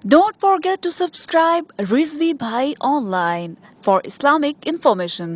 Don't forget to subscribe Rizvi Bhai Online for Islamic information.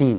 3,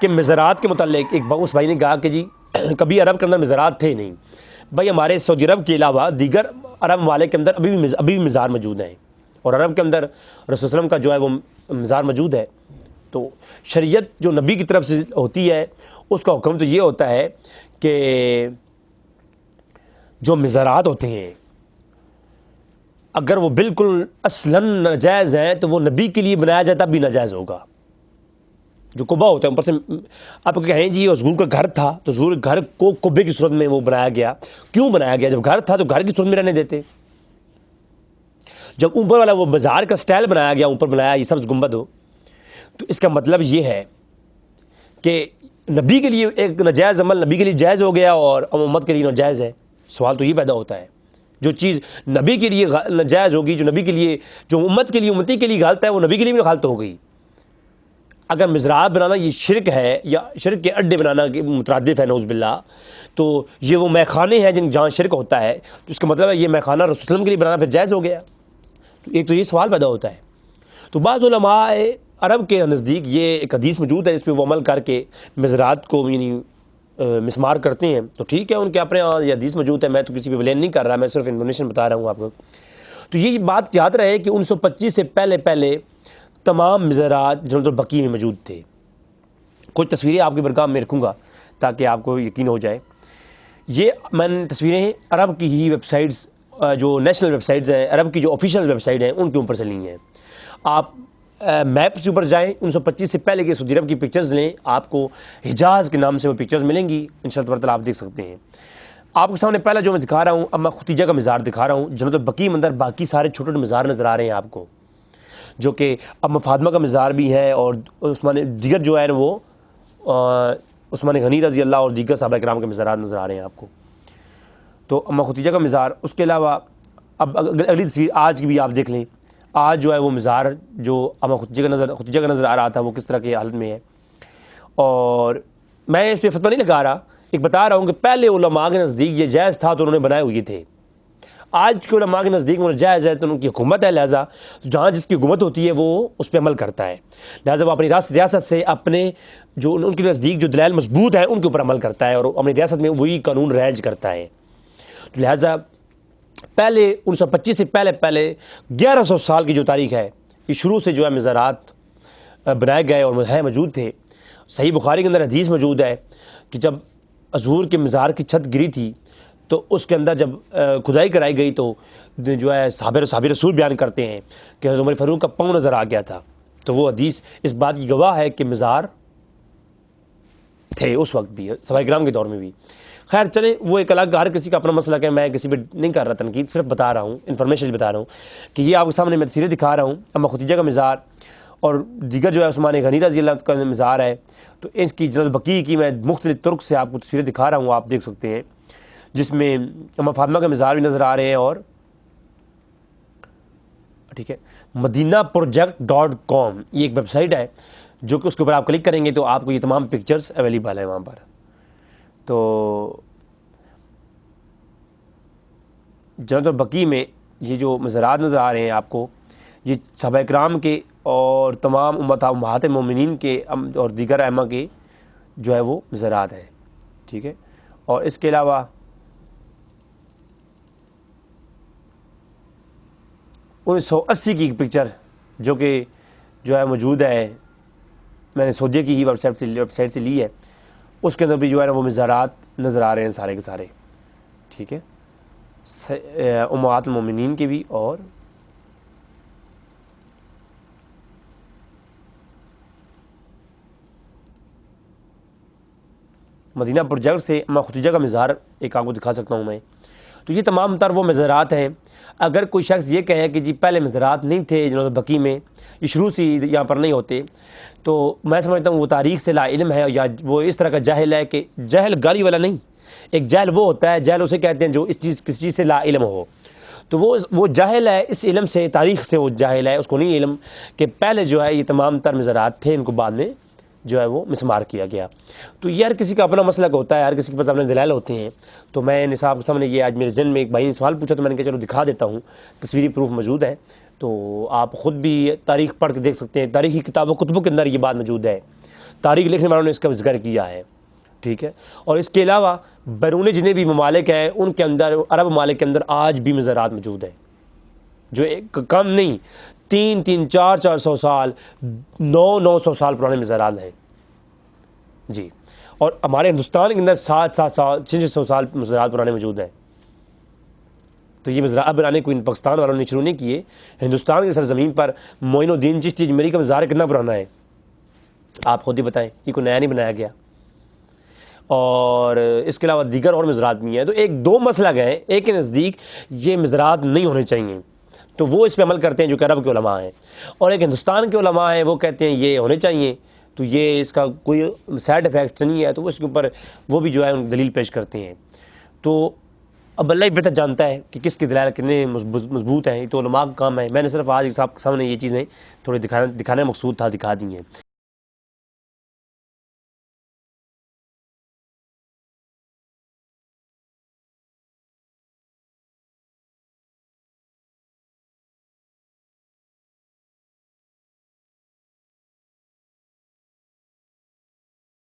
کہ مزارات کے متعلق ایک اس بھائی نے کہا کہ جی کبھی عرب کے اندر مزارات تھے نہیں. بھائی ہمارے سعودی عرب کے علاوہ دیگر عرب ممالک کے اندر ابھی بھی مزار موجود ہیں, اور عرب کے اندر رسول صلی اللہ علیہ وسلم کا جو ہے وہ مزار موجود ہے. تو شریعت جو نبی کی طرف سے ہوتی ہے اس کا حکم تو یہ ہوتا ہے کہ جو مزارات ہوتے ہیں اگر وہ بالکل اصلاً ناجائز ہیں تو وہ نبی کے لیے بنایا جاتا بھی ناجائز ہوگا. جو قبا ہوتا ہے اوپر سے آپ کہیں جی حضور کا گھر تھا تو حضور گھر کو قبے کی صورت میں وہ بنایا گیا. کیوں بنایا گیا؟ جب گھر تھا تو گھر کی صورت میں رہنے دیتے. جب اوپر والا وہ بازار کا سٹائل بنایا گیا, اوپر بنایا یہ سبز گنبد ہو, تو اس کا مطلب یہ ہے کہ نبی کے لیے ایک ناجائز عمل نبی کے لیے جائز ہو گیا اور امت کے لیے ناجائز ہے. سوال تو یہ پیدا ہوتا ہے, جو چیز نبی کے لیے ناجائز ہوگی, جو نبی کے لیے, جو امت کے لیے امتی کے لیے غلط ہے, وہ نبی کے لیے بھی غلط ہو گئی. اگر مزرات بنانا یہ شرک ہے یا شرک کے اڈے بنانا کے مترادف ہے نعوذ باللہ, تو یہ وہ میخانے ہیں جہاں شرک ہوتا ہے, تو اس کا مطلب ہے یہ میخانہ رسول صلی اللہ علیہ وسلم کے لیے بنانا پھر جائز ہو گیا. تو ایک تو یہ سوال پیدا ہوتا ہے. تو بعض علماء عرب کے نزدیک یہ ایک حدیث موجود ہے, اس پہ وہ عمل کر کے مزرات کو یعنی مسمار کرتے ہیں. تو ٹھیک ہے, ان کے اپنے یہ حدیث موجود ہے, میں تو کسی پہ بلین نہیں کر رہا, میں صرف انفارمیشن بتا رہا ہوں آپ کو. تو یہ بات یاد رہے کہ 1925 سے پہلے تمام مزارات جنت البقیع میں موجود تھے. کچھ تصویریں آپ کی برگاہ میں رکھوں گا تاکہ آپ کو یقین ہو جائے. یہ میں نے تصویریں عرب کی ہی ویب سائٹس, جو نیشنل ویب سائٹس ہیں, عرب کی جو آفیشیل ویب سائٹ ہیں ان کے اوپر سے لی ہیں. آپ میپس کے اوپر جائیں, 1925 سے پہلے کے سعودی عرب کی پکچرز لیں, آپ کو حجاز کے نام سے وہ پکچرز ملیں گی انشاءاللہ تبارک تعالیٰ, آپ دیکھ سکتے ہیں. آپ کے سامنے پہلا جو میں دکھا رہا ہوں, اب میں ختیجہ کا مزار دکھا رہا ہوں. جنت البقیع میں اندر باقی سارے چھوٹے چھوٹے مزار نظر آ رہے ہیں آپ کو, جو کہ اب فاطمہ کا مزار بھی ہے, اور عثمان دیگر جو ہے وہ عثمان غنی رضی اللہ اور دیگر صحابہ کرام کے مزارات نظر آ رہے ہیں آپ کو. تو اما ختیجہ کا مزار. اس کے علاوہ اب اگلی تصویر آج کی بھی آپ دیکھ لیں. آج جو ہے وہ مزار جو اما ختیجہ کا نظر آ رہا تھا وہ کس طرح کی حالت میں ہے. اور میں اس پہ فتویٰ نہیں لگا رہا, ایک بتا رہا ہوں کہ پہلے علماء کے نزدیک یہ جائز تھا تو انہوں نے بنائے ہوئے تھے. آج کے علماء کے نزدیک انہیں جائز ہے تو ان کی حکومت ہے, لہٰذا جہاں جس کی حکومت ہوتی ہے وہ اس پہ عمل کرتا ہے. لہٰذا وہ اپنی ریاست سے اپنے جو ان کے نزدیک جو دلائل مضبوط ہیں ان کے اوپر عمل کرتا ہے, اور اپنی ریاست میں وہی قانون رائج کرتا ہے. لہٰذا پہلے 1925 سے پہلے 1100 سال کی جو تاریخ ہے, یہ شروع سے جو ہے مزارات بنائے گئے اور موجود تھے. صحیح بخاری کے اندر حدیث موجود ہے کہ جب حضور کے مزار کی چھت گری تھی تو اس کے اندر جب کھدائی کرائی گئی تو جو ہے صحابہ رسول بیان کرتے ہیں کہ حضرت عمر فاروق کا پاؤں نظر آ گیا تھا. تو وہ حدیث اس بات کی گواہ ہے کہ مزار تھے اس وقت بھی, صحابہ کرام کے دور میں بھی. خیر چلیں, وہ ایک الگ, ہر کسی کا اپنا مسئلہ ہے, میں کسی پہ نہیں کر رہا تنقید, صرف بتا رہا ہوں, انفارمیشن بتا رہا ہوں کہ یہ آپ کے سامنے میں تصویریں دکھا رہا ہوں. اما ختیجہ کا مزار اور دیگر جو ہے عثمان غنی رضی اللہ کا مزار ہے, تو اس کی جنت البقیع کی میں مختلف طرق سے آپ کو تصویریں دکھا رہا ہوں, آپ دیکھ سکتے ہیں, جس میں اما فاطمہ کا مزار بھی نظر آ رہے ہیں. اور ٹھیک ہے, madinaproject.com یہ ایک ویب سائٹ ہے جو کہ اس کے اوپر آپ کلک کریں گے تو آپ کو یہ تمام پکچرز اویلیبل ہیں وہاں پر. تو جنت البقیع میں یہ جو مزارات نظر آ رہے ہیں آپ کو, یہ صحابہ کرام کے اور تمام امہات مومنین کے اور دیگر ائمہ کے جو ہے وہ مزارات ہیں. ٹھیک ہے, اور اس کے علاوہ 1980 کی ایک پکچر جو کہ جو ہے موجود ہے, میں نے سعودیہ کی ہی ویب سائٹ سے لی ہے, اس کے اندر بھی جو ہے وہ مزارات نظر آ رہے ہیں سارے کے سارے. ٹھیک ہے, امہات المومنین کے بھی اور مدینہ پروجیکٹ سے اما ختیجہ کا مزار ایک آپ کو دکھا سکتا ہوں میں. تو یہ تمام تر وہ مزارات ہیں. اگر کوئی شخص یہ کہے کہ جی پہلے مزارات نہیں تھے جنت البقیع میں, یہ شروع سے یہاں پر نہیں ہوتے, تو میں سمجھتا ہوں وہ تاریخ سے لا علم ہے, یا وہ اس طرح کا جاہل ہے کہ جاہل گالی والا نہیں, ایک جاہل وہ ہوتا ہے, جاہل اسے کہتے ہیں جو اس چیز کسی چیز سے لا علم ہو. تو وہ جاہل ہے اس علم سے, تاریخ سے وہ جاہل ہے, اس کو نہیں علم کہ پہلے جو ہے یہ تمام تر مزارات تھے, ان کو بعد میں جو ہے وہ مسمار کیا گیا. تو یہ ہر کسی کا اپنا مسلک ہوتا ہے, ہر کسی کے پاس اپنے دلائل ہوتے ہیں. تو میں نصاب کے سامنے یہ آج میرے ذہن میں ایک بھائی نے سوال پوچھا تو میں نے کہا چلو دکھا دیتا ہوں, تصویری پروف موجود ہے, تو آپ خود بھی تاریخ پڑھ کے دیکھ سکتے ہیں. تاریخی کتابوں کتبوں کے اندر یہ بات موجود ہے تاریخ لکھنے والوں نے اس کا ذکر کیا ہے، ٹھیک ہے. اور اس کے علاوہ بیرون جتنے بھی ممالک ہیں ان کے اندر، عرب ممالک کے اندر آج بھی مزارات موجود ہیں، جو ایک کم نہیں 300-400 سال 900 سال پرانے مزارات ہیں جی. اور ہمارے ہندوستان کے اندر 700 سال 600 سال مزارات پرانے موجود ہیں. تو یہ مزارات بنانے کوئی پاکستان والوں نے شروع نہیں کیے. ہندوستان کی سرزمین پر معین الدین چشتی اجمیری کا مزار کتنا پرانا ہے آپ خود ہی بتائیں، یہ کوئی نیا نہیں بنایا گیا. اور اس کے علاوہ دیگر اور مزارات بھی ہیں. تو ایک دو مسئلہ گئے، ایک کے نزدیک یہ مزارات نہیں ہونے چاہیے تو وہ اس پہ عمل کرتے ہیں جو کہ عرب کے علماء ہیں، اور ایک ہندوستان کے علماء ہیں وہ کہتے ہیں یہ ہونے چاہیے. تو یہ اس کا کوئی سائڈ افیکٹس نہیں ہے، تو وہ اس کے اوپر وہ بھی جو ہے ان دلیل پیش کرتے ہیں. تو اب اللہ ہی بہتر جانتا ہے کہ کس کی دلائل کتنے مضبوط ہیں. یہ تو علماء کا کام ہے. میں نے صرف آج آپ کے سامنے یہ چیزیں تھوڑی دکھانے مقصود تھا، دکھا دی ہیں.